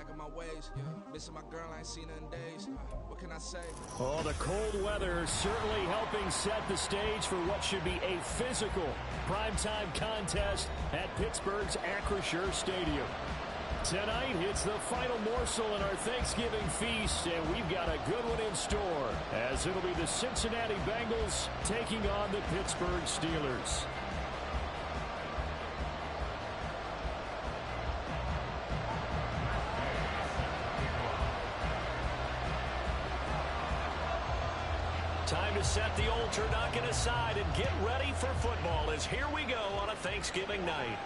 back on my ways. Missing my girl, I ain't seen her in days. What can I say? Oh, the cold weather certainly helping set the stage for what should be a physical primetime contest at Pittsburgh's Acrisure Stadium. Tonight, it's the final morsel in our Thanksgiving feast, and we've got a good one in store, as it'll be the Cincinnati Bengals taking on the Pittsburgh Steelers. Time to set the old turducken aside and get ready for football, as here we go on a Thanksgiving night.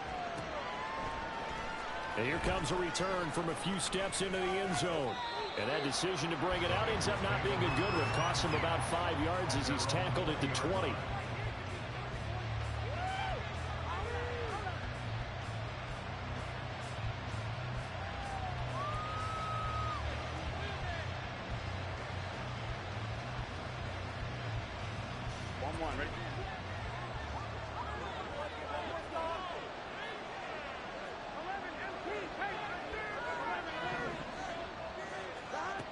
And here comes a return from a few steps into the end zone. And that decision to bring it out ends up not being a good one. Costs him about 5 yards as he's tackled at the 20. Ready?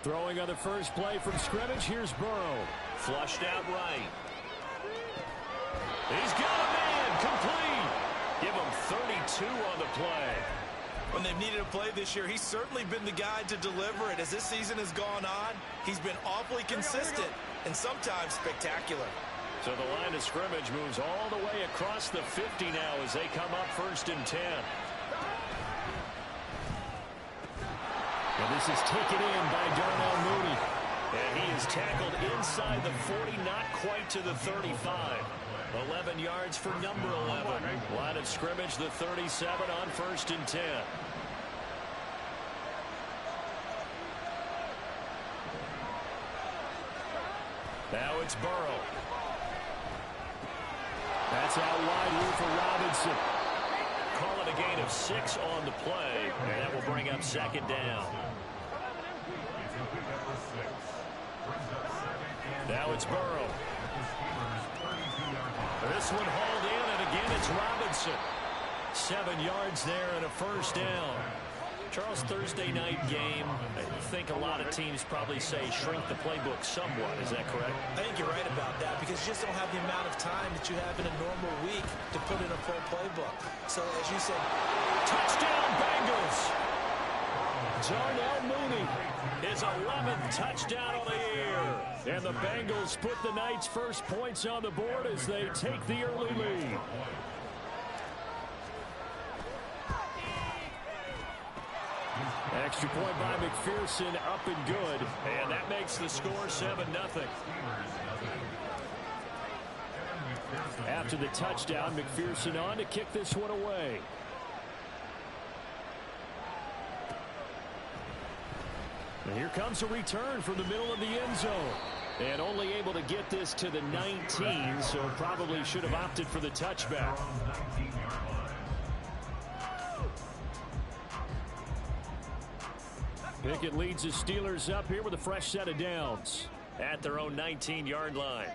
Throwing on the first play from scrimmage, here's Burrow. Flushed out right. He's got a man, complete. Give him 32 on the play. When they've needed a play this year, he's certainly been the guy to deliver it. As this season has gone on, he's been awfully consistent and sometimes spectacular. So the line of scrimmage moves all the way across the 50 now as they come up 1st and 10. And this is taken in by Darnell Mooney. And he is tackled inside the 40, not quite to the 35. 11 yards for number 11. Line of scrimmage, the 37 on 1st and 10. Now it's Burrow. That's out wide here for Robinson. Call it a gain of 6 on the play, and that will bring up 2nd down. Now it's Burrow. This one hauled in, and again it's Robinson. 7 yards there and a 1st down. Charles, Thursday night game, I think a lot of teams probably say shrink the playbook somewhat. Is that correct? I think you're right about that because you just don't have the amount of time that you have in a normal week to put in a full playbook. So, as you said, touchdown Bengals! Darnell Mooney, his 11th touchdown of the year. And the Bengals put the night's first points on the board as they take the early lead. Extra point by McPherson, up and good. And that makes the score 7-0. After the touchdown, McPherson on to kick this one away. And here comes a return from the middle of the end zone. And only able to get this to the 19, so probably should have opted for the touchback. Pickett leads the Steelers up here with a fresh set of downs at their own 19-yard line.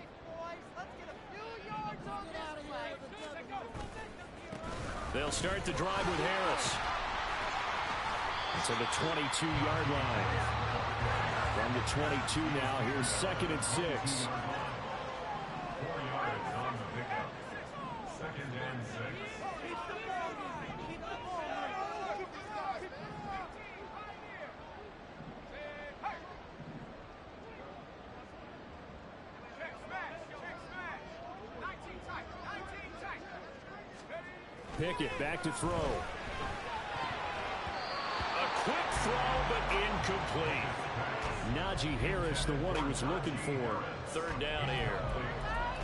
They'll start the drive with Harris. To the 22-yard line. From the 22 now, here's 2nd and 6. 4 yards on the pickup. 2nd and 6. Pickett back to throw. Quick throw, but incomplete. Najee Harris, the one he was looking for. 3rd down here.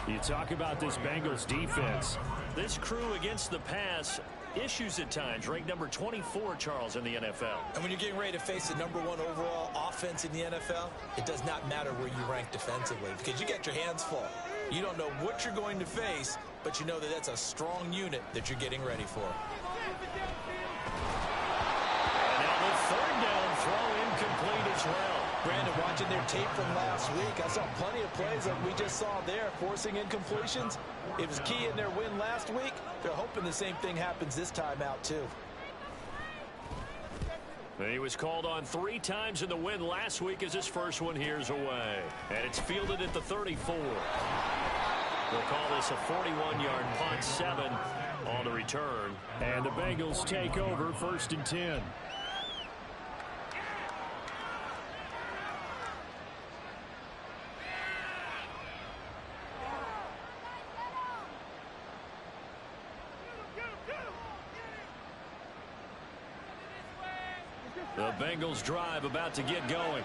You talk about this Bengals defense. This crew against the pass, issues at times. Ranked number 24, Charles, in the NFL. And when you're getting ready to face the number 1 overall offense in the NFL, it does not matter where you rank defensively because you got your hands full. You don't know what you're going to face, but you know that that's a strong unit that you're getting ready for. Third down throw incomplete as well. Brandon, watching their tape from last week, I saw plenty of plays like we just saw there, forcing incompletions. It was key in their win last week. They're hoping the same thing happens this time out, too. He was called on 3 times in the win last week as his first one here's away. And it's fielded at the 34. We'll call this a 41-yard punt, 7 on the return. And the Bengals take over 1st and 10. The Bengals drive about to get going.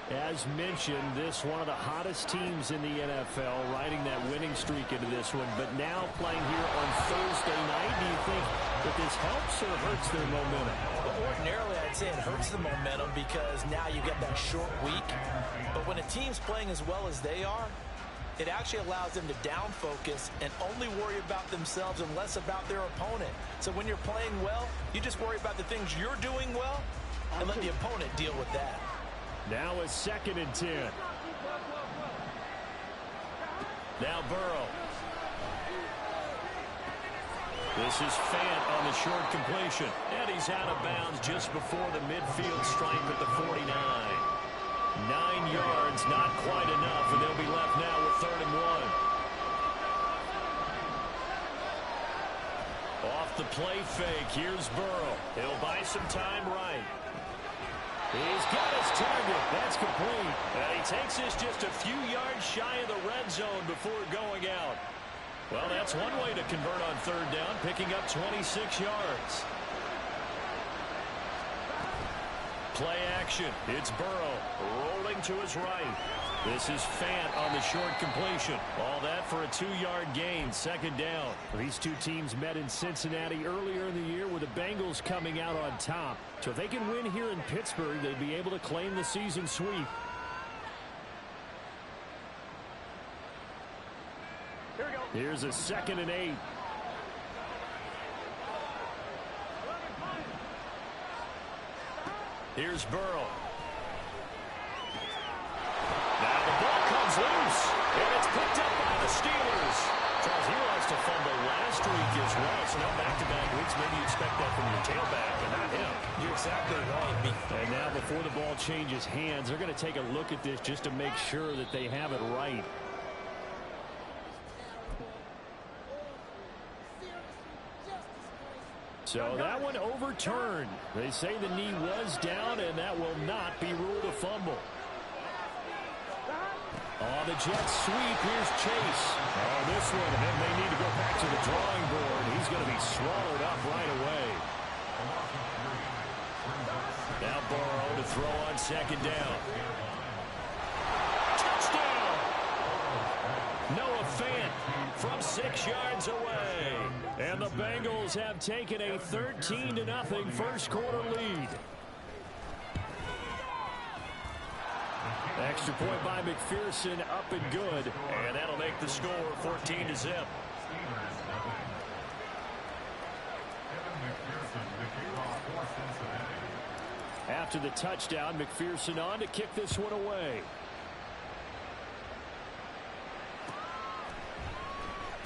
As mentioned, this one of the hottest teams in the NFL, riding that winning streak into this one. But now playing here on Thursday night, do you think that this helps or hurts their momentum? Well, ordinarily, I'd say it hurts the momentum because now you get that short week. But when a team's playing as well as they are, it actually allows them to down focus and only worry about themselves and less about their opponent. So when you're playing well, you just worry about the things you're doing well and let the opponent deal with that. Now a 2nd and 10. Now Burrow. This is Fant on the short completion. And he's out of bounds just before the midfield stripe at the 49. 9 yards, not quite enough, and they'll be left now with 3rd and 1. Off the play fake, here's Burrow. He'll buy some time right. He's got his target. That's complete. And he takes this just a few yards shy of the red zone before going out. Well, that's one way to convert on 3rd down, picking up 26 yards. Play action. It's Burrow rolling to his right. This is Fant on the short completion. All that for a 2-yard gain, 2nd down. These two teams met in Cincinnati earlier in the year with the Bengals coming out on top. So if they can win here in Pittsburgh, they'd be able to claim the season sweep. Here we go. Here's a 2nd and 8. Here's Burrow. Now the ball comes loose, and it's picked up by the Steelers. Charles, he lost a fumble last week as well, so now back-to-back weeks, maybe you expect that from your tailback, but not him. You're exactly right. And now before the ball changes hands, they're going to take a look at this just to make sure that they have it right. So that one overturned. They say the knee was down, and that will not be ruled a fumble. On the Jets sweep, here's Chase. Oh, this one, and then they need to go back to the drawing board. He's going to be swallowed up right away. Now Burrow to throw on 2nd down. Touchdown! Noah Fant from 6 yards away. And the Bengals have taken a 13-0 first quarter lead. Extra point by McPherson, up and good. And that'll make the score 14-0. After the touchdown, McPherson on to kick this one away.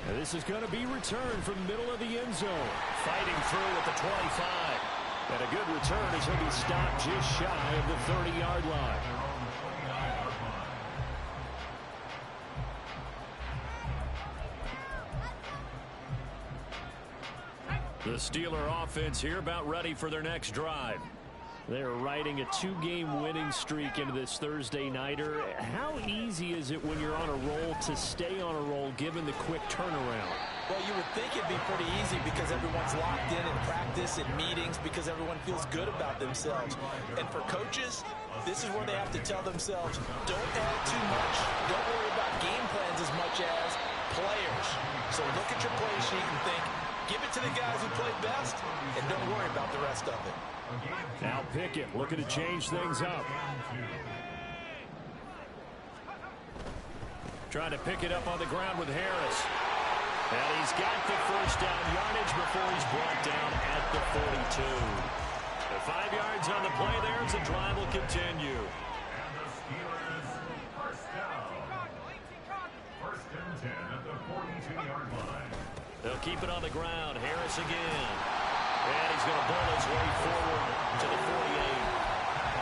Now this is going to be returned from the middle of the end zone. Fighting through at the 25. And a good return as he'll be stopped just shy of the 30-yard line. The Steeler offense here about ready for their next drive. They're riding a 2-game winning streak into this Thursday nighter. How easy is it when you're on a roll to stay on a roll given the quick turnaround? Well, you would think it'd be pretty easy because everyone's locked in practice and meetings because everyone feels good about themselves. And for coaches, this is where they have to tell themselves, don't add too much. Don't worry about game plans as much as players. So look at your play sheet and think, give it to the guys who play best and don't worry about the rest of it. Now Pickett looking to change things up. Trying to pick it up on the ground with Harris. And he's got the first down yardage before he's brought down at the 42. The 5 yards on the play there as the drive will continue. And the Steelers first down. 1st and 10 at the 42-yard line. They'll keep it on the ground. Harris again. And he's going to bowl his way forward to the 48.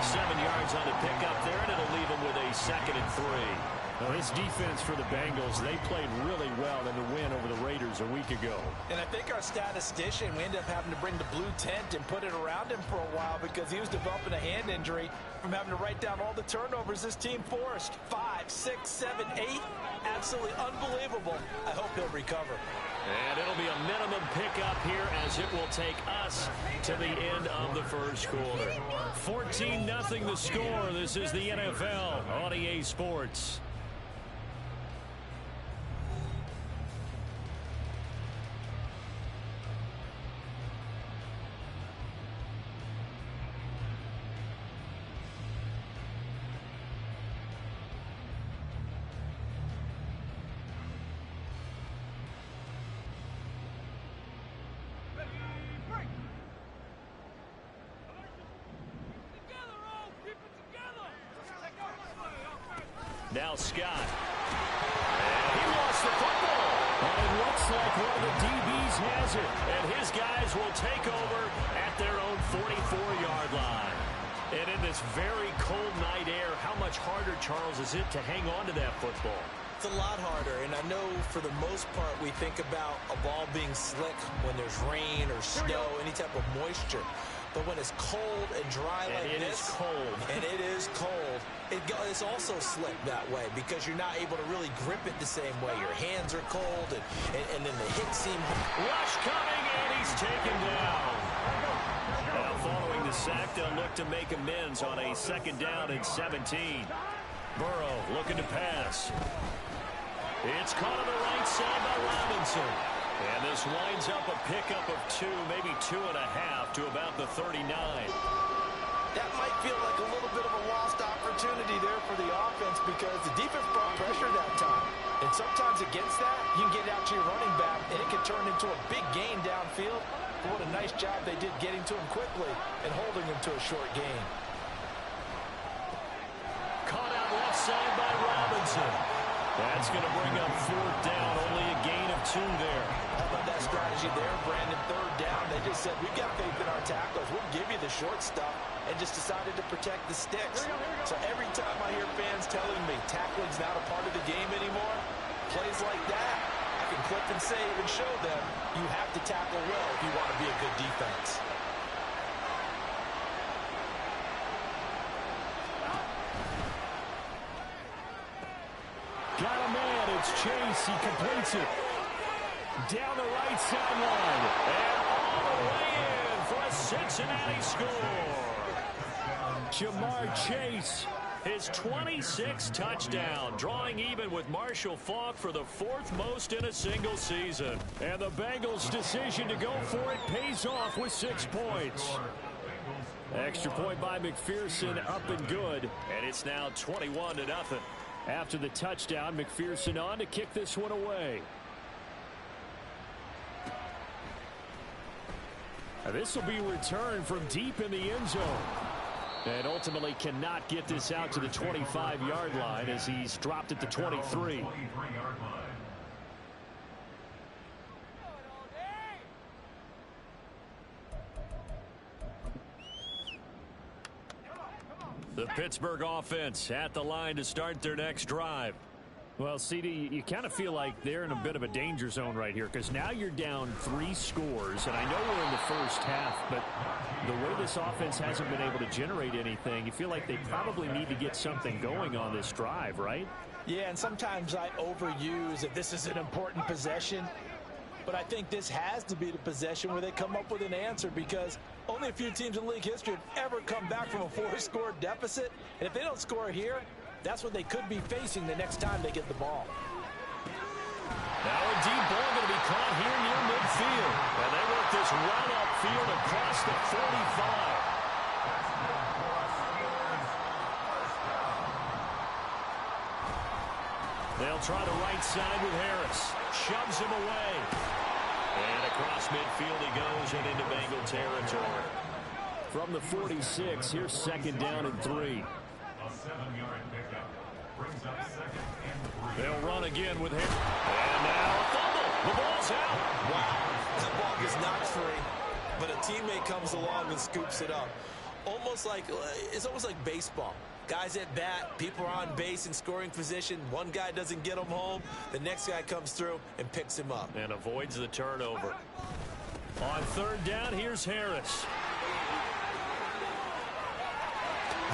7 yards on the pickup there, and it'll leave him with a 2nd and 3. Well, this defense for the Bengals, they played really well in the win over the Raiders a week ago. And I think our statistician, we ended up having to bring the blue tent and put it around him for a while because he was developing a hand injury from having to write down all the turnovers this team forced. 5, 6, 7, 8. Absolutely unbelievable. I hope he'll recover. And it'll be a minimum pickup here as it will take us to the end of the first quarter. 14-0 the score. This is the NFL on EA Sports. Now Scott. And he lost the football. And it looks like one of the DBs has it. And his guys will take over at their own 44-yard line. And in this very cold night air, how much harder, Charles, is it to hang on to that football? It's a lot harder, and I know for the most part we think about a ball being slick when there's rain or snow, any type of moisture. But when it's cold and dry like this, and it is cold, it's also slick that way because you're not able to really grip it the same way. Your hands are cold, and then the hits seem... Rush coming, and he's taken down. Now following the sack, they'll look to make amends on a 2nd down and 17. Burrow looking to pass. It's caught on the right side by Robinson. And this winds up a pickup of 2, maybe 2.5 to about the 39. That might feel like a little bit of a lost opportunity there for the offense because the defense brought pressure that time. And sometimes against that, you can get out to your running back, and it can turn into a big gain downfield. But what a nice job they did getting to him quickly and holding him to a short gain. Caught out left side by Robinson. That's going to bring up 4th down, only a gain of 2 there. How about that strategy there, Brandon? 3rd down, they just said, we've got faith in our tackles. We'll give you the short stuff, and just decided to protect the sticks. So every time I hear fans telling me tackling's not a part of the game anymore, plays like that, I can clip and save and show them you have to tackle well if you want to be a good defense. Got a man. It's Chase. He completes it. Down the right sideline. And all the way in for a Cincinnati score. Jamar Chase. His 26th touchdown, drawing even with Marshall Faulk for the 4th most in a single season. And the Bengals' decision to go for it pays off with 6 points. Extra point by McPherson, up and good. And it's now 21-0. After the touchdown, McPherson on to kick this one away. Now this will be returned from deep in the end zone. And ultimately cannot get this out to the 25-yard line as he's dropped at the 23. The Pittsburgh offense at the line to start their next drive. Well, CD, you kind of feel like they're in a bit of a danger zone right here because now you're down 3 scores, and I know we're in the first half, but the way this offense hasn't been able to generate anything, you feel like they probably need to get something going on this drive, right? Yeah, and sometimes I overuse if this is an important possession, but I think this has to be the possession where they come up with an answer because only a few teams in league history have ever come back from a 4-score deficit, and if they don't score here, that's what they could be facing the next time they get the ball. Now a deep ball going to be caught here near midfield. And they work this run upfield across the 45. They'll try the right side with Harris. Shoves him away. And across midfield he goes and into Bengal territory. From the 46, here's 2nd down and 3. A 7-yard pickup brings up 2nd and 3. They'll run again with him. And now a fumble. The ball's out. Wow, that ball gets knocked free. but a teammate comes along and scoops it up. It's almost like baseball. Guys at bat, people are on base in scoring position. One guy doesn't get him home. The next guy comes through and picks him up. And avoids the turnover. On third down, here's Harris.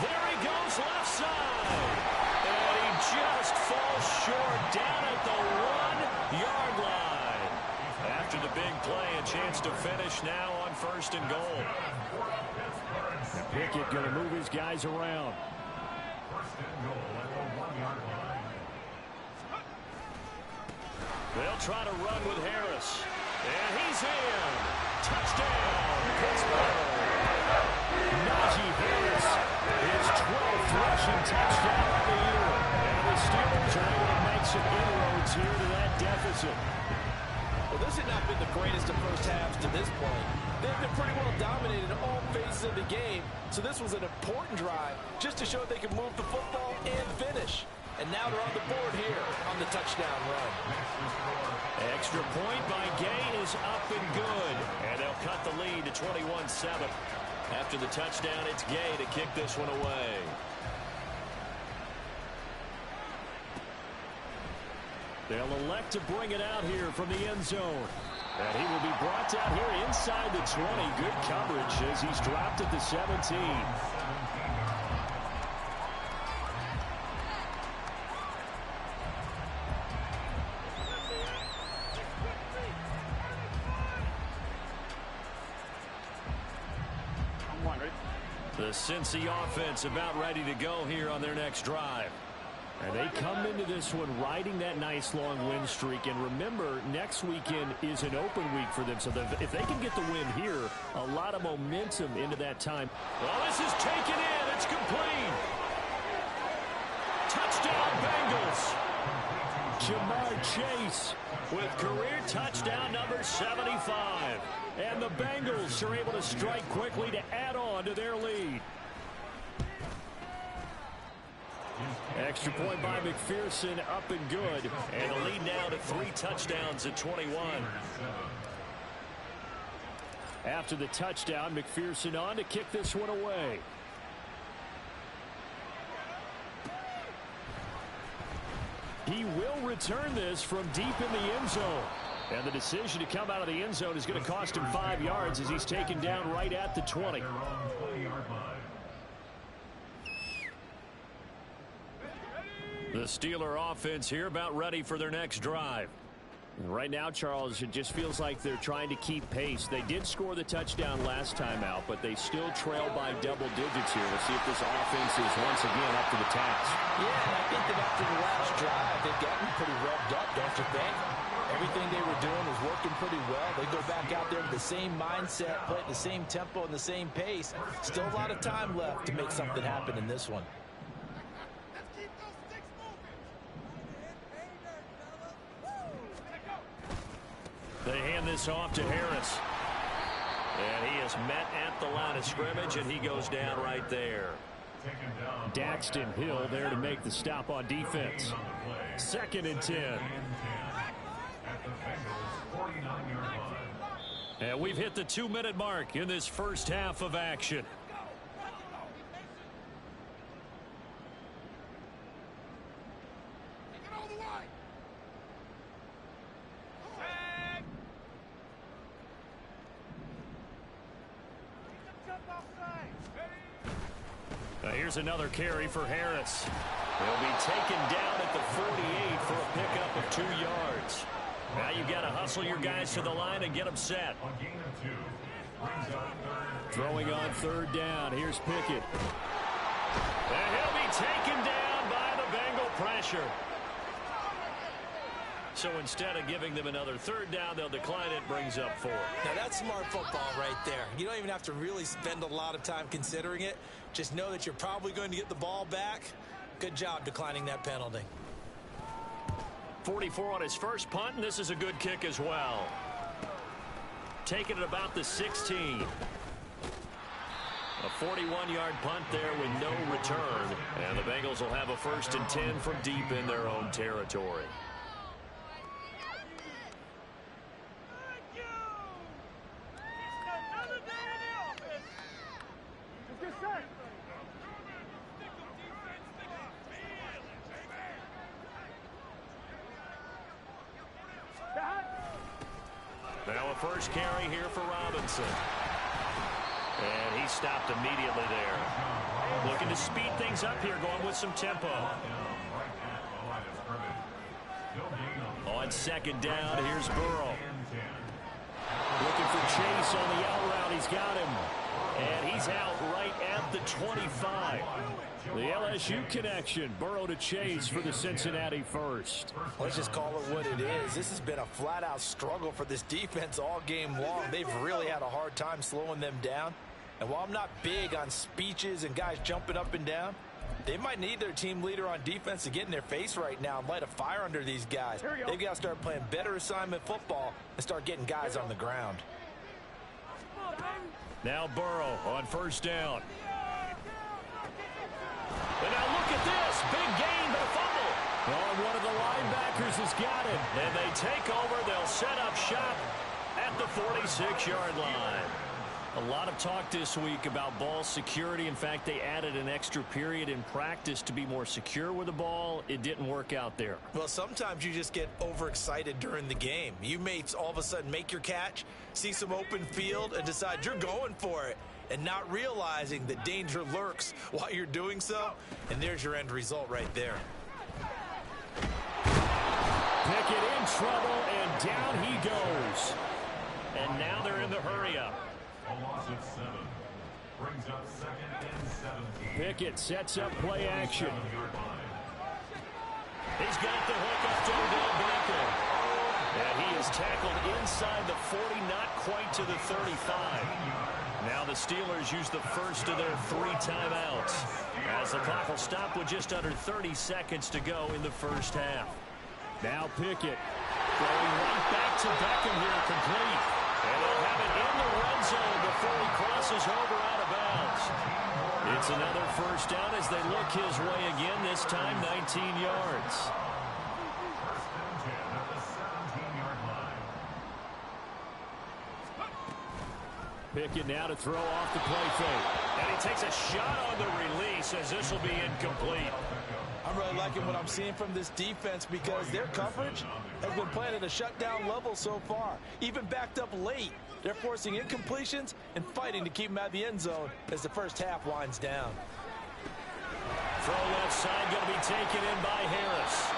There he goes, left side. And he just falls short down at the 1-yard line. After the big play, a chance to finish now on 1st and goal. Pickett going to move his guys around. 1st and goal at the 1-yard line. They'll try to run with Harris. And he's in. Touchdown, Pittsburgh. Najee Harris, his 12th rushing touchdown of the year. And the Steelers are able to make some inroads here to that deficit. Well, this had not been the greatest of first halves to this point. They've been pretty well dominated in all phases of the game, so this was an important drive just to show they could move the football and finish. And now they're on the board here on the touchdown run. Extra point by Gay is up and good. And they'll cut the lead to 21-7. After the touchdown, it's Gay to kick this one away. They'll elect to bring it out here from the end zone. And he will be brought down here inside the 20. Good coverage as he's dropped at the 17. The Cincy offense about ready to go here on their next drive. And they come into this one riding that nice long win streak. And remember, next weekend is an open week for them. So if they can get the win here, a lot of momentum into that time. Well, this is taken in. It's complete. Touchdown, Bengals. Jamar Chase with career touchdown number 75. And the Bengals are able to strike quickly to add on to their lead. Extra point by McPherson, up and good. And the lead now to 3 touchdowns at 21. After the touchdown, McPherson on to kick this one away. He will return this from deep in the end zone. And the decision to come out of the end zone is going to cost him 5 yards as he's taken down right at the 20. The Steeler offense here about ready for their next drive. Right now, Charles, it just feels like they're trying to keep pace. They did score the touchdown last time out, but they still trail by double digits here. We'll see if this offense is once again up to the task. Yeah, and I think that after the last drive, they've gotten pretty revved up, don't you think? Everything they were doing was working pretty well. They go back out there with the same mindset, play at the same tempo and the same pace. Still a lot of time left to make something happen in this one. They hand this off to Harris. And he is met at the line of scrimmage, and he goes down right there. Daxton Hill there to make the stop on defense. 2nd and 10. And we've hit the 2-minute mark in this first half of action. Here's another carry for Harris. He'll be taken down at the 48 for a pickup of 2 yards. Now you've got to hustle your guys to the line and get them set. Throwing on 3rd down. Here's Pickett. And he'll be taken down by the Bengal pressure. So instead of giving them another 3rd down, they'll decline it. Brings up 4. Now that's smart football right there. You don't even have to really spend a lot of time considering it. Just know that you're probably going to get the ball back. Good job declining that penalty. 44 on his first punt, and this is a good kick as well. Taking it about the 16. A 41-yard punt there with no return. And the Bengals will have a 1st and 10 from deep in their own territory. first carry here for Robinson. And he stopped immediately there. Looking to speed things up here, going with some tempo. On second down, here's Burrow. Looking for Chase on the out route. He's got him. And he's out right at the 25. The LSU connection. Burrow to Chase for the Cincinnati first. Let's just call it what it is. This has been a flat-out struggle for this defense all game long. They've really had a hard time slowing them down. And while I'm not big on speeches and guys jumping up and down, they might need their team leader on defense to get in their face right now and light a fire under these guys. They've got to start playing better assignment football and start getting guys on the ground. Now Burrow on first down. And now look at this. Big gain, but a fumble. Oh, one of the linebackers has got it. And they take over. They'll set up shop at the 46-yard line. A lot of talk this week about ball security. In fact, they added an extra period in practice to be more secure with the ball. It didn't work out there. Well, sometimes you just get overexcited during the game. You may all of a sudden make your catch, see some open field, and decide you're going for it, and not realizing that danger lurks while you're doing so. And there's your end result right there. Pickett in trouble, and down he goes. And now they're in the hurry-up. A loss of 7. Brings up second and 17. Pickett sets up play action. 7-yard line. He's got the hook up to Odell Beckham. And he is tackled inside the 40, not quite to the 35. Now the Steelers use the first of their 3 timeouts, as the clock will stop with just under 30 seconds to go in the first half. Now Pickett going right back to Beckham here, complete. And they'll have it in the red zone before he crosses over out of bounds. It's another first down as they look his way again, this time 19 yards. First and 10 at the 17-yard line. Pickett now to throw off the play fake. And he takes a shot on the release as this will be incomplete. I'm really liking what I'm seeing from this defense because their coverage has been playing at a shutdown level so far. Even backed up late, they're forcing incompletions and fighting to keep them out of the end zone as the first half winds down. Throw left side going to be taken in by Harris.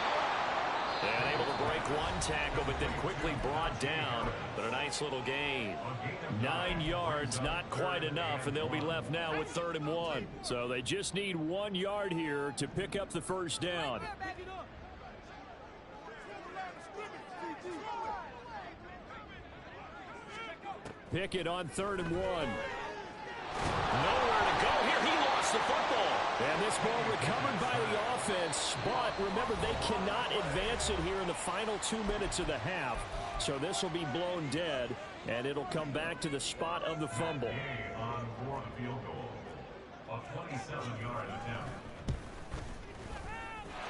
And able to break one tackle, but then quickly brought down. But a nice little gain. 9 yards, not quite enough, and they'll be left now with 3rd and 1. So they just need 1 yard here to pick up the first down. Pickett on 3rd and 1. Nowhere to go here. He lost the football. And this ball recovered by the offense, but remember, they cannot advance it here in the final 2 minutes of the half. So this will be blown dead, and it'll come back to the spot of the fumble. On for the field goal. A 27-yard attempt.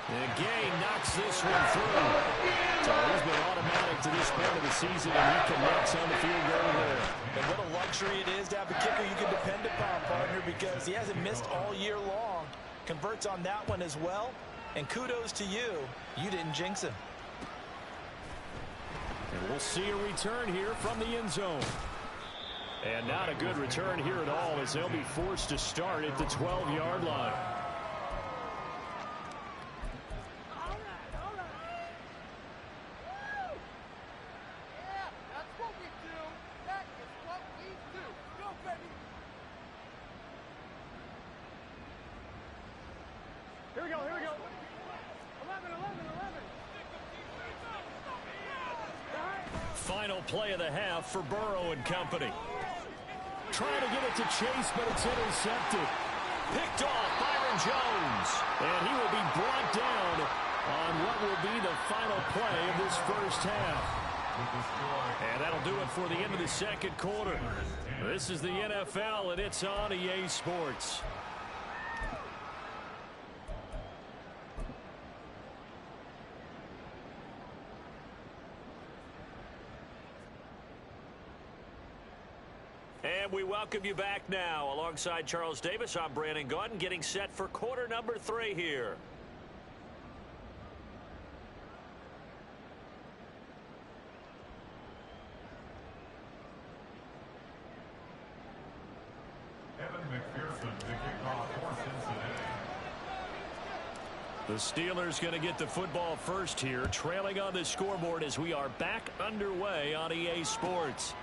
And Gay knocks this one through. So he's been automatic to this point of the season, and he connects on the field goal there. And what a luxury it is to have a kicker you can depend upon, partner, because he hasn't missed all year long. Converts on that one as well. And kudos to you. You didn't jinx him. And we'll see a return here from the end zone. And not a good return here at all, as they'll be forced to start at the 12-yard line. Final play of the half for Burrow and company. Trying to get it to Chase, but it's intercepted. Picked off Byron Jones. And he will be brought down on what will be the final play of this first half. And that'll do it for the end of the second quarter. This is the NFL, and it's on EA Sports. And we welcome you back now. Alongside Charles Davis, I'm Brandon Gaudin, getting set for quarter number 3 here. McPherson to kick off for Cincinnati. The Steelers going to get the football first here, trailing on the scoreboard as we are back underway on EA Sports.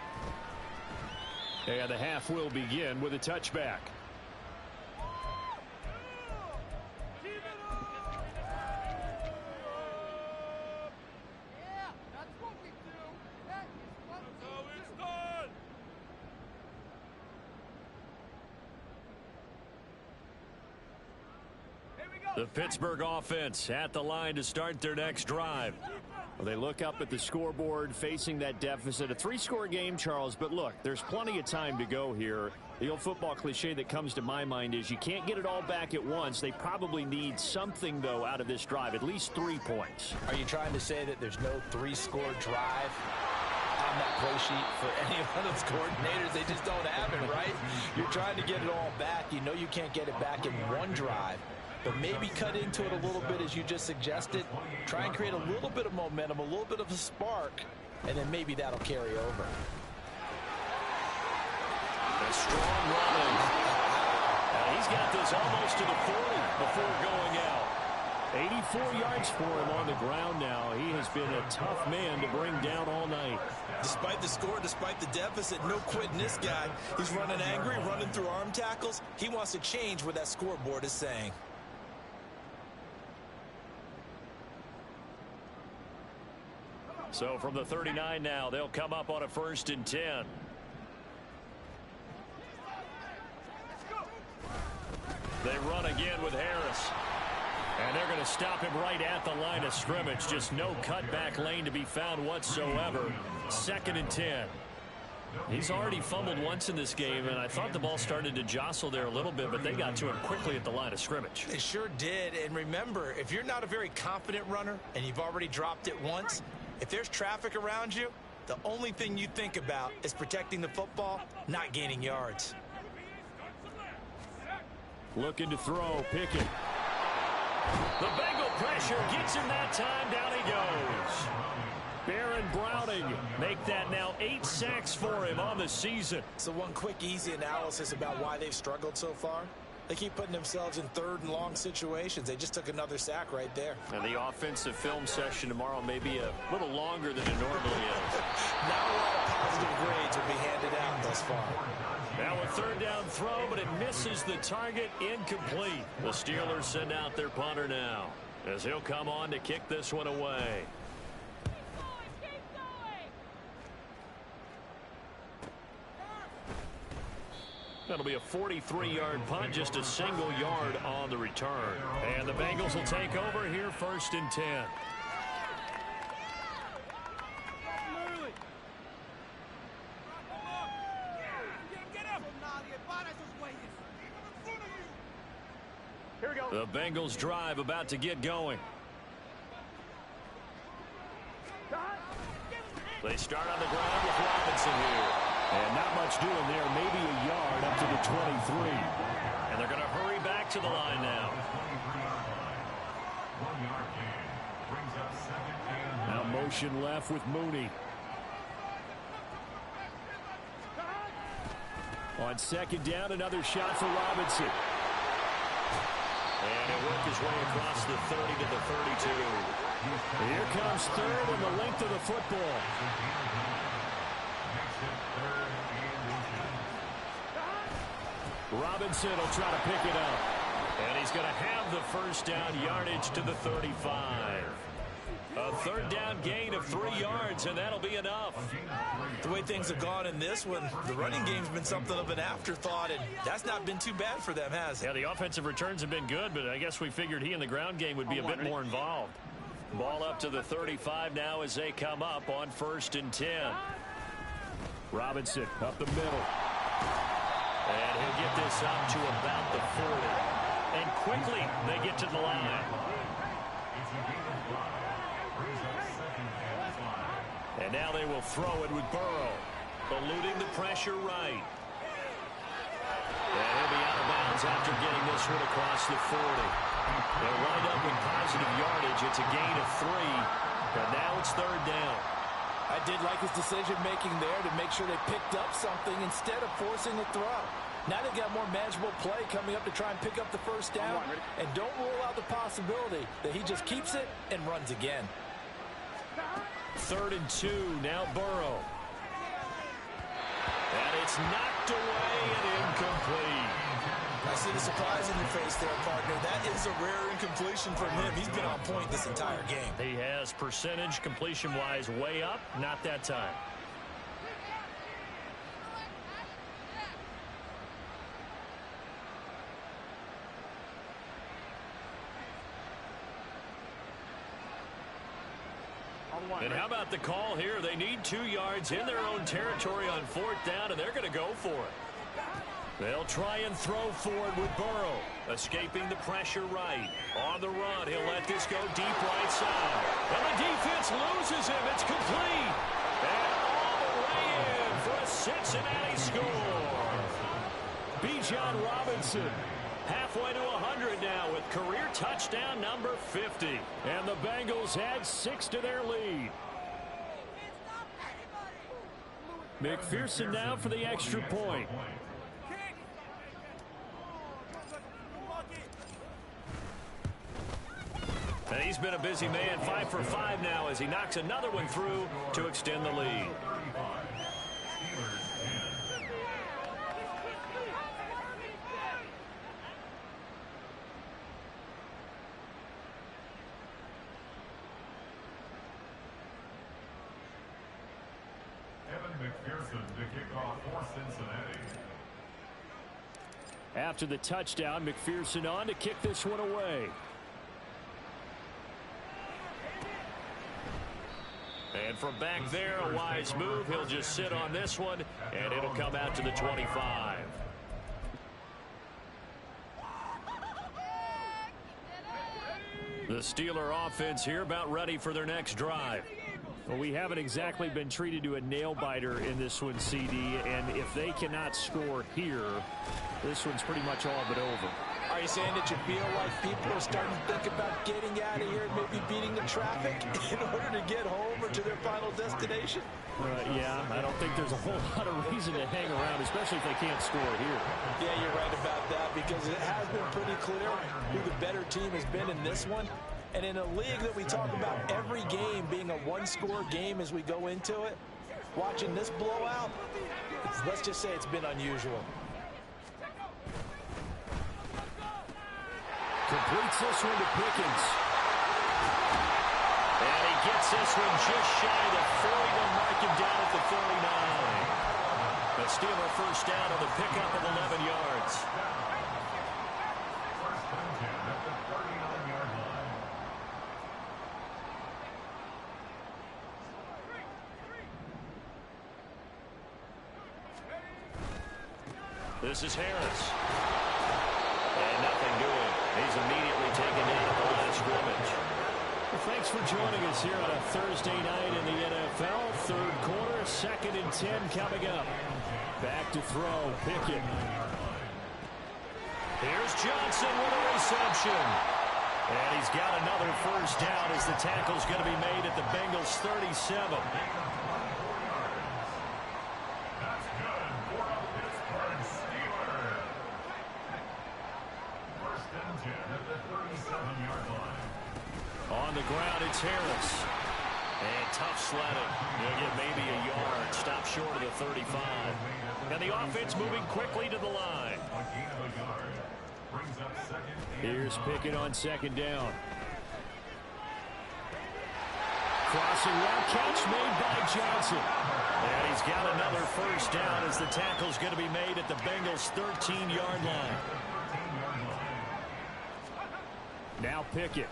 And the half will begin with a touchback. The Pittsburgh offense at the line to start their next drive. Well, they look up at the scoreboard facing that deficit. A 3-score game, Charles, but look, there's plenty of time to go here. The old football cliche that comes to my mind is you can't get it all back at once. They probably need something, though, out of this drive, at least 3 points. Are you trying to say that there's no 3-score drive on that play sheet for any of those coordinators? They just don't have it, right? You're trying to get it all back. You know you can't get it back in one drive. But maybe cut into it a little bit as you just suggested. Try and create a little bit of momentum, a little bit of a spark, and then maybe that'll carry over. A strong run. He's got this almost to the 40 before going out. 84 yards for him on the ground now. He has been a tough man to bring down all night. Despite the score, despite the deficit, no quitting this guy. He's running angry, running through arm tackles. He wants to change what that scoreboard is saying. So from the 39 now, they'll come up on a 1st and 10. They run again with Harris. And they're going to stop him right at the line of scrimmage. Just no cutback lane to be found whatsoever. 2nd and 10. He's already fumbled once in this game, and I thought the ball started to jostle there a little bit, but they got to him quickly at the line of scrimmage. They sure did. And remember, if you're not a very confident runner and you've already dropped it once, if there's traffic around you, the only thing you think about is protecting the football, not gaining yards. Looking to throw, Pickett. The Bengal pressure gets him that time. Down he goes. Baron Browning make that now 8 sacks for him on the season. So one quick, easy analysis about why they've struggled so far. They keep putting themselves in 3rd and long situations. They just took another sack right there. And the offensive film session tomorrow may be a little longer than it normally is. Not a lot of positive grades will be handed out thus far. Now a 3rd down throw, but it misses the target, incomplete. The Steelers send out their punter now, as he'll come on to kick this one away. That'll be a 43-yard punt, just a single yard on the return. And the Bengals will take over here, 1st and 10. Here we go. The Bengals drive about to get going. They start on the ground with Robinson here. And not much doing there, maybe a yard up to the 23. And they're going to hurry back to the line now. Now motion left with Mooney. On 2nd down, another shot for Robinson. And he'll work his way across the 30 to the 32. Here comes 3rd and the length of the football. Robinson will try to pick it up. And he's going to have the 1st down, yardage to the 35. A 3rd down gain of 3 yards, and that'll be enough. The way things have gone in this one, the running game's been something of an afterthought, and that's not been too bad for them, has it? Yeah, the offensive returns have been good, but I guess we figured he in the ground game would be a bit more involved. Ball up to the 35 now as they come up on 1st and 10. Robinson up the middle. And he'll get this up to about the 40. And quickly they get to the line. And now they will throw it with Burrow. Eluding the pressure right. And he'll be out of bounds after getting this one across the 40. They'll wind up with positive yardage. It's a gain of 3. And now it's 3rd down. I did like his decision-making there to make sure they picked up something instead of forcing a throw. Now they've got more manageable play coming up to try and pick up the first down. And don't rule out the possibility that he just keeps it and runs again. 3rd and 2, now Burrow. And it's knocked away and incomplete. I see the surprise in your face there, partner. That is a rare incompletion from him. He's been on point this entire game. He has percentage completion-wise way up, not that time. And how about the call here? They need 2 yards in their own territory on 4th down, and they're going to go for it. They'll try and throw for it with Burrow. Escaping the pressure right. On the run, he'll let this go deep right side. And the defense loses him. It's complete. And all the way in for a Cincinnati score. Bijan Robinson. Halfway to 100 now with career touchdown number 50. And the Bengals add 6 to their lead. McPherson now for the extra point. And he's been a busy man, 5 for 5 now as he knocks another one through to extend the lead. McPherson to kick off for Cincinnati. After the touchdown, McPherson on to kick this one away. And from back there, a wise move. He'll just sit on this one, and it'll come out to the 25. The Steeler offense here about ready for their next drive. Well, we haven't exactly been treated to a nail-biter in this one, CD, and if they cannot score here, this one's pretty much all but over. Are you saying that you feel like people are starting to think about getting out of here and maybe beating the traffic in order to get home or to their final destination? Yeah, I don't think there's a whole lot of reason to hang around, especially if they can't score here. Yeah, you're right about that because it has been pretty clear who the better team has been in this one. And in a league that we talk about every game being a one-score game as we go into it, watching this blowout, let's just say it's been unusual. Completes this one to Pickens. And he gets this one just shy of the 40. They'll mark him down at the 49. The Steeler first down on the pickup of 11 yards. First and 10 at the 39-yard line. This is Harris. And nothing doing. He's immediately taken down at the line of scrimmage. Well, thanks for joining us here on a Thursday night in the NFL. Third quarter, 2nd and 10 coming up. Back to throw, Pickett. Here's Johnson with a reception. And he's got another first down as the tackle's going to be made at the Bengals 37. That's good for a Pittsburgh Steeler. First and 10 at the 37-yard line. On the ground, it's Harris. And tough sledding. He'll get maybe a yard. Stop short of the 35. And the offense moving quickly to the line. A gain of a yard. Brings up second. Here's Pickett on 2nd down. Crossing route catch made by Johnson. And he's got another first down as the tackle's going to be made at the Bengals' 13-yard line. Now Pickett.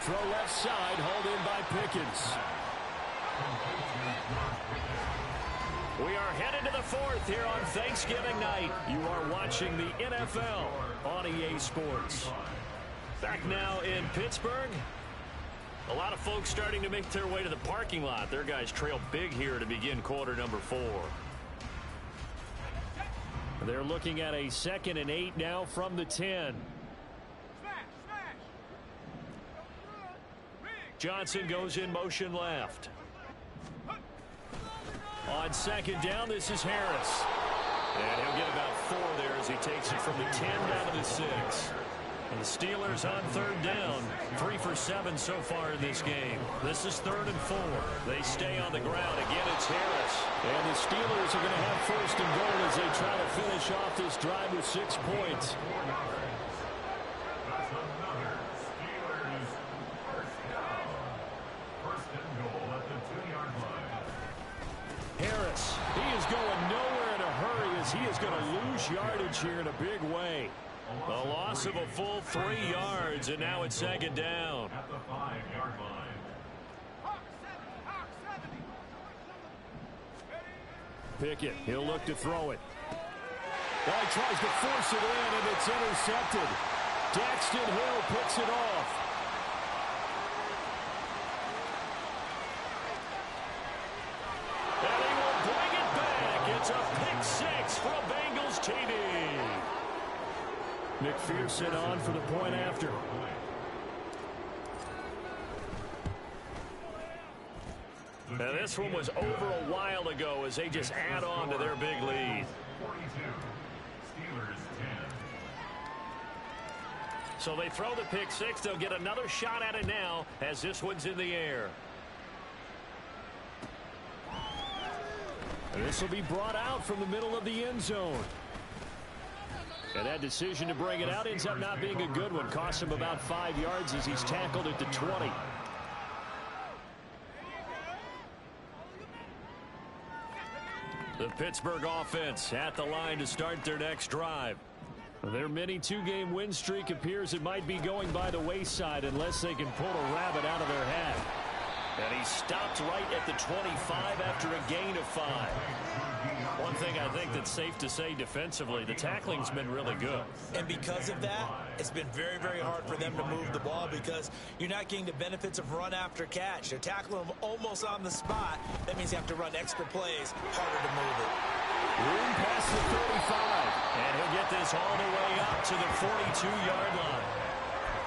Throw left side, hauled in by Pickens. We are headed to the 4th here on Thanksgiving night. You are watching the NFL on EA Sports. Back now in Pittsburgh. A lot of folks starting to make their way to the parking lot. Their guys trail big here to begin quarter number 4. They're looking at a 2nd and 8 now from the 10. Johnson goes in motion left. On 2nd down, this is Harris. And he'll get about 4 there as he takes it from the 10 down to the 6. And the Steelers on 3rd down, 3 for 7 so far in this game. This is 3rd and 4. They stay on the ground. Again, it's Harris. And the Steelers are going to have 1st and goal as they try to finish off this drive with 6 points. That's another Steelers first down. 1st and goal at the 2-yard line. Harris, he is going nowhere in a hurry as he is going to lose yardage here in a big way. A loss of a full 3 yards, and now it's 2nd down. At the 5-yard line. Pickett, he'll look to throw it. Well, he tries to force it in, and it's intercepted. Daxton Hill picks it off. And he will bring it back. It's a pick 6 for a Bengals TD. McPherson on for the point after. Now this one was over a while ago as they just add on to their big lead. 42. Steelers 10. So they throw the pick 6. They'll get another shot at it now as this one's in the air. And this will be brought out from the middle of the end zone. And that decision to bring it out ends up not being a good one. Costs him about 5 yards as he's tackled at the 20. The Pittsburgh offense at the line to start their next drive. Their mini 2-game win streak appears it might be going by the wayside unless they can pull a rabbit out of their hat. And he stopped right at the 25 after a gain of 5. One thing I think that's safe to say defensively, the tackling's been really good. And because of that, it's been very, very hard for them to move the ball because you're not getting the benefits of run after catch. They're tackling them almost on the spot. That means you have to run extra plays, harder to move it. Room past the 35. And he'll get this all the way up to the 42-yard line.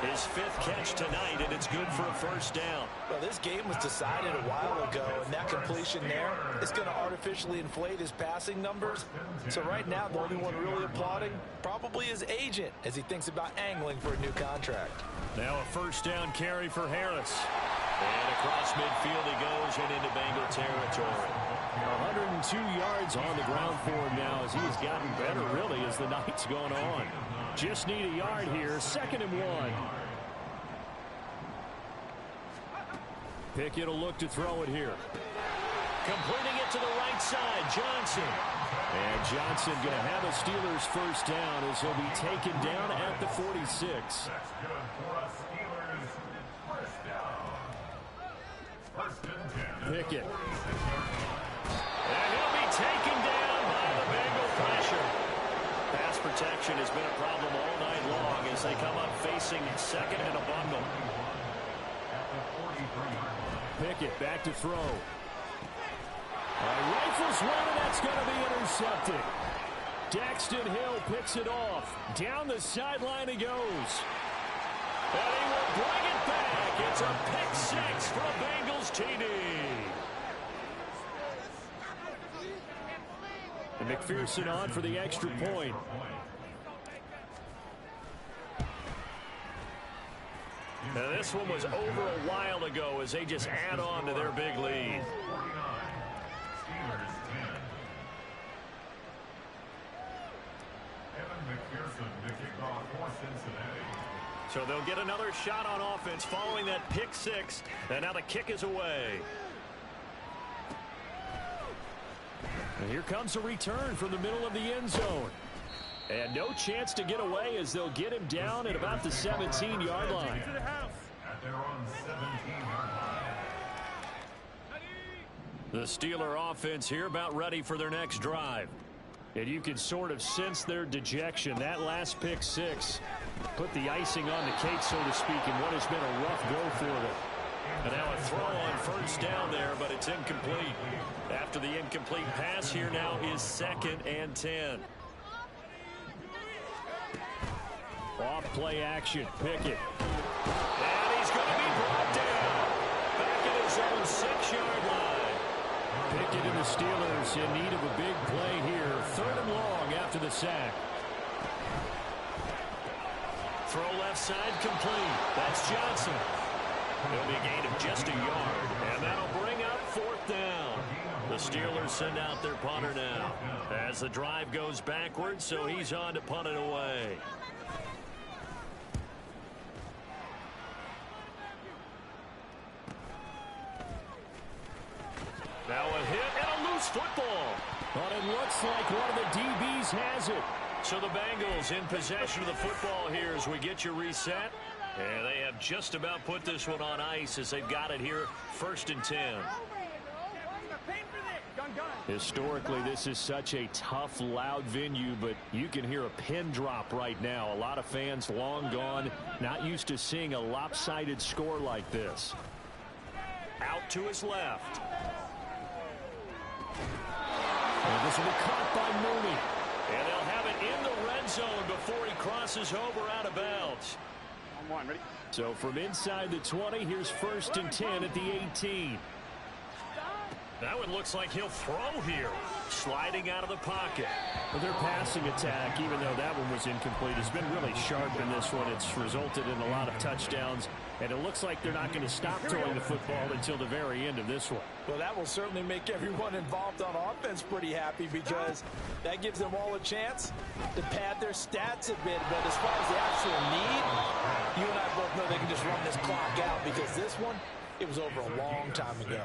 His 5th catch tonight, and it's good for a 1st down. Well, this game was decided a while ago, and that completion there is going to artificially inflate his passing numbers. So right now, the only one really applauding probably his agent as he thinks about angling for a new contract. Now a 1st down carry for Harris. And across midfield he goes and into Bengal territory. 102 yards on the ground for him now as he has gotten better, really, as the night's gone on. Just need a yard here. 2nd and 1. Pickett will look to throw it here. Completing it to the right side, Johnson. And Johnson going to have a Steelers 1st down as he'll be taken down at the 46. That's good for a Steelers first down. 1st and 10. Pickett. And he'll be taken down by the Bengal pressure. Pass protection has been a problem all night long as they come up facing 2nd and a bundle. Pickett back to throw. Rifles one, and that's going to be intercepted. Daxton Hill picks it off. Down the sideline he goes. And he will bring it back. It's a pick 6 for a Bengals TD. And McPherson on for the extra point. Now this one was over a while ago as they just add on to their big lead. 49. Steelers 10. Evan McPherson to kick off for Cincinnati. So they'll get another shot on offense following that pick 6. And now the kick is away. And here comes a return from the middle of the end zone. And no chance to get away as they'll get him down at about the 17-yard line. At their own 17-yard line. The Steeler offense here about ready for their next drive. And you can sort of sense their dejection. That last pick 6 put the icing on the cake, so to speak, in what has been a rough go for them. And now a throw on 1st down there, but it's incomplete. After the incomplete pass, here now is 2nd and 10. Off play action, Pickett. And he's going to be brought down. Back at his own 6-yard line. Pickett and the Steelers in need of a big play here. 3rd and long. sack. Throw left side complete. That's Johnson. It'll be a gain of just a yard, and that'll bring up 4th down. The Steelers send out their punter now as the drive goes backwards, so he's on to punt it away. Now a hit and a loose football. But it looks like one of the DBs has it. So the Bengals in possession of the football here as we get you reset. And they have just about put this one on ice as they've got it here 1st and 10. Historically, this is such a tough, loud venue, but you can hear a pin drop right now. A lot of fans long gone, not used to seeing a lopsided score like this. Out to his left. And this will be caught by Mooney. And they'll have it in the red zone before he crosses over out of bounds. So from inside the 20, here's 1st and 10 at the 18. That one looks like he'll throw here. Sliding out of the pocket. Well, their passing attack, even though that one was incomplete, has been really sharp in this one. It's resulted in a lot of touchdowns, and it looks like they're not going to stop throwing the football until the very end of this one. Well, that will certainly make everyone involved on offense pretty happy because that gives them all a chance to pad their stats a bit. But as far as the actual need, you and I both know they can just run this clock out because this one, it was over a long time ago.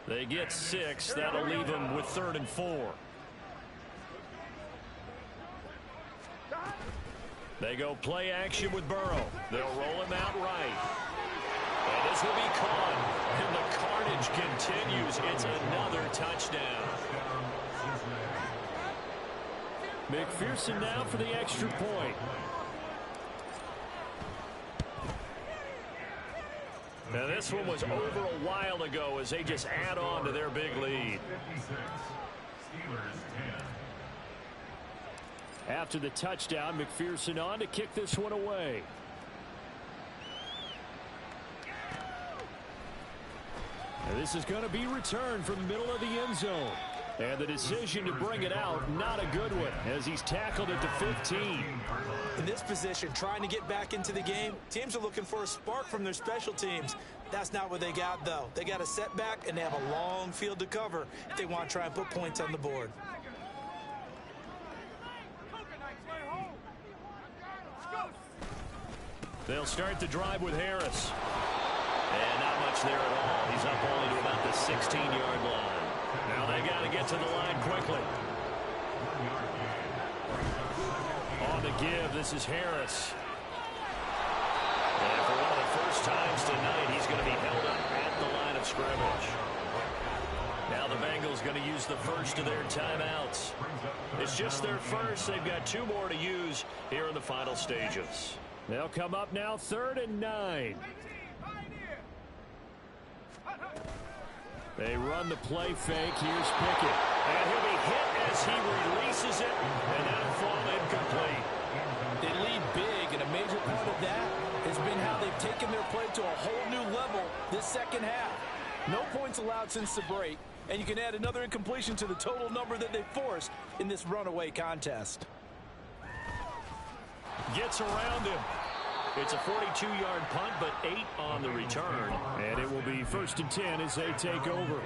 They get 6. That'll leave them with 3rd and 4. They go play action with Burrow. They'll roll him out right. And this will be caught. And the carnage continues. It's another touchdown. McPherson now for the extra point. Now this one was over a while ago as they just add on to their big lead. After the touchdown, McPherson on to kick this one away. And this is going to be returned from the middle of the end zone. And the decision to bring it out, not a good one, as he's tackled at the 15. In this position, trying to get back into the game, teams are looking for a spark from their special teams. That's not what they got, though. They got a setback, and they have a long field to cover if they want to try and put points on the board. They'll start the drive with Harris. And not much there at all. He's up only to about the 16-yard line. Now they got to get to the line quickly. On the give, this is Harris. And for one of the first times tonight, he's going to be held up at the line of scrimmage. Now the Bengals going to use the first of their timeouts. It's just their first. They've got 2 more to use here in the final stages. They'll come up now 3rd and 9. They run the play fake. Here's Pickett. And he'll be hit as he releases it. And that'll fall incomplete. They lead big, and a major part of that has been how they've taken their play to a whole new level this second half. No points allowed since the break, and you can add another incompletion to the total number that they forced in this runaway contest. Gets around him. It's a 42-yard punt, but 8 on the return. And it will be 1st and 10 as they take over.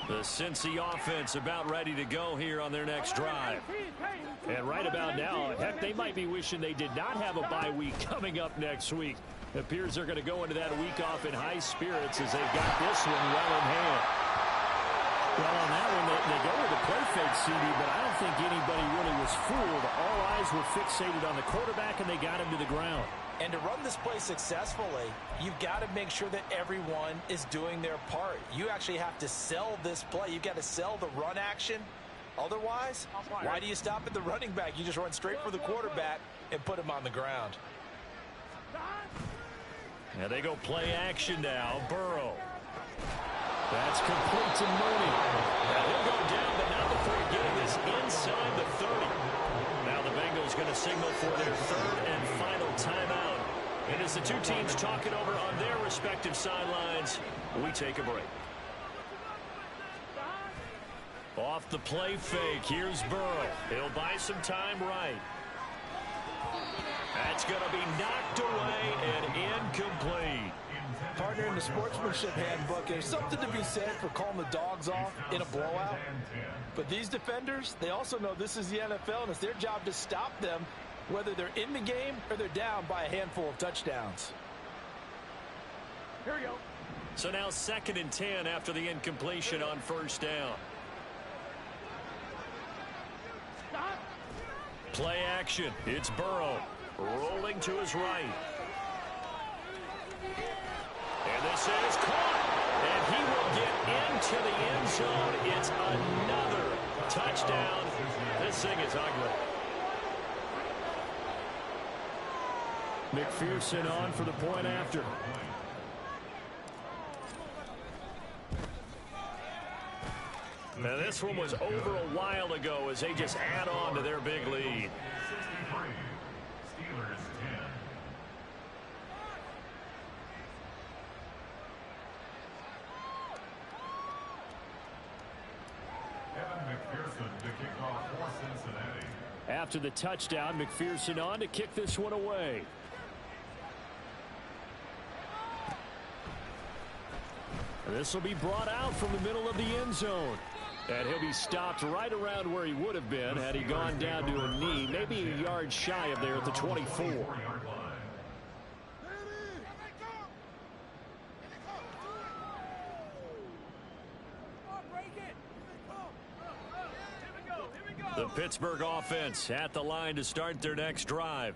The Cincy offense about ready to go here on their next drive. And right about now, heck, they might be wishing they did not have a bye week coming up next week. It appears they're going to go into that week off in high spirits as they've got this one well in hand. Well, on that one, they go with the play fake, CD, but I don't think anybody really was fooled. All eyes were fixated on the quarterback, and they got him to the ground. And to run this play successfully, you've got to make sure that everyone is doing their part. You actually have to sell this play. You've got to sell the run action. Otherwise, why do you stop at the running back? You just run straight for the quarterback and put him on the ground. And they go play action now. Burrow. That's complete to Mooney. Now he'll go down, but not before getting this inside the 30. Now the Bengals going to signal for their 3rd and final timeout. And as the two teams talk it over on their respective sidelines, we take a break. Off the play fake, here's Burrow. He'll buy some time right. That's going to be knocked away and incomplete. Partner, in the sportsmanship handbook, there's something to be said for calling the dogs off in a blowout. But these defenders, they also know this is the NFL, and it's their job to stop them, whether they're in the game or they're down by a handful of touchdowns. Here we go. So now 2nd and 10 after the incompletion on first down. Play action. It's Burrow rolling to his right. And this is caught. And he will get into the end zone. It's another touchdown. This thing is ugly. McPherson on for the point after. Now this one was over a while ago as they just add on to their big lead. 63. Steelers 10. Evan McPherson to kick off for Cincinnati. After the touchdown, McPherson on to kick this one away. This will be brought out from the middle of the end zone. And he'll be stopped right around where he would have been had he gone down to a knee, maybe a yard shy of there at the 24. The Pittsburgh offense at the line to start their next drive.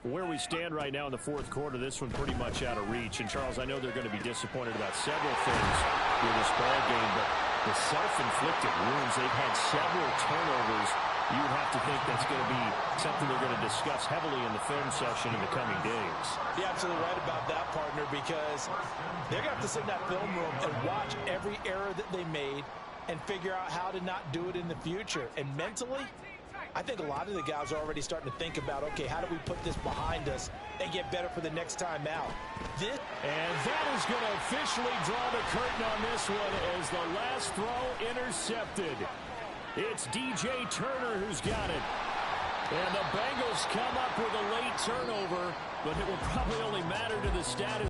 Where we stand right now in the fourth quarter, this one pretty much out of reach. And, Charles, I know they're going to be disappointed about several things with this ball game, but the self-inflicted wounds, they've had several turnovers. You would have to think that's going to be something they're going to discuss heavily in the film session in the coming days. You're absolutely right about that, partner, because they're going to have to sit in that film room and watch every error that they made and figure out how to not do it in the future. And mentally, I think a lot of the guys are already starting to think about, okay, how do we put this behind us and get better for the next time out? And that is going to officially draw the curtain on this one as the last throw intercepted. It's DJ Turner who's got it. And the Bengals come up with a late turnover, but it will probably only matter to the status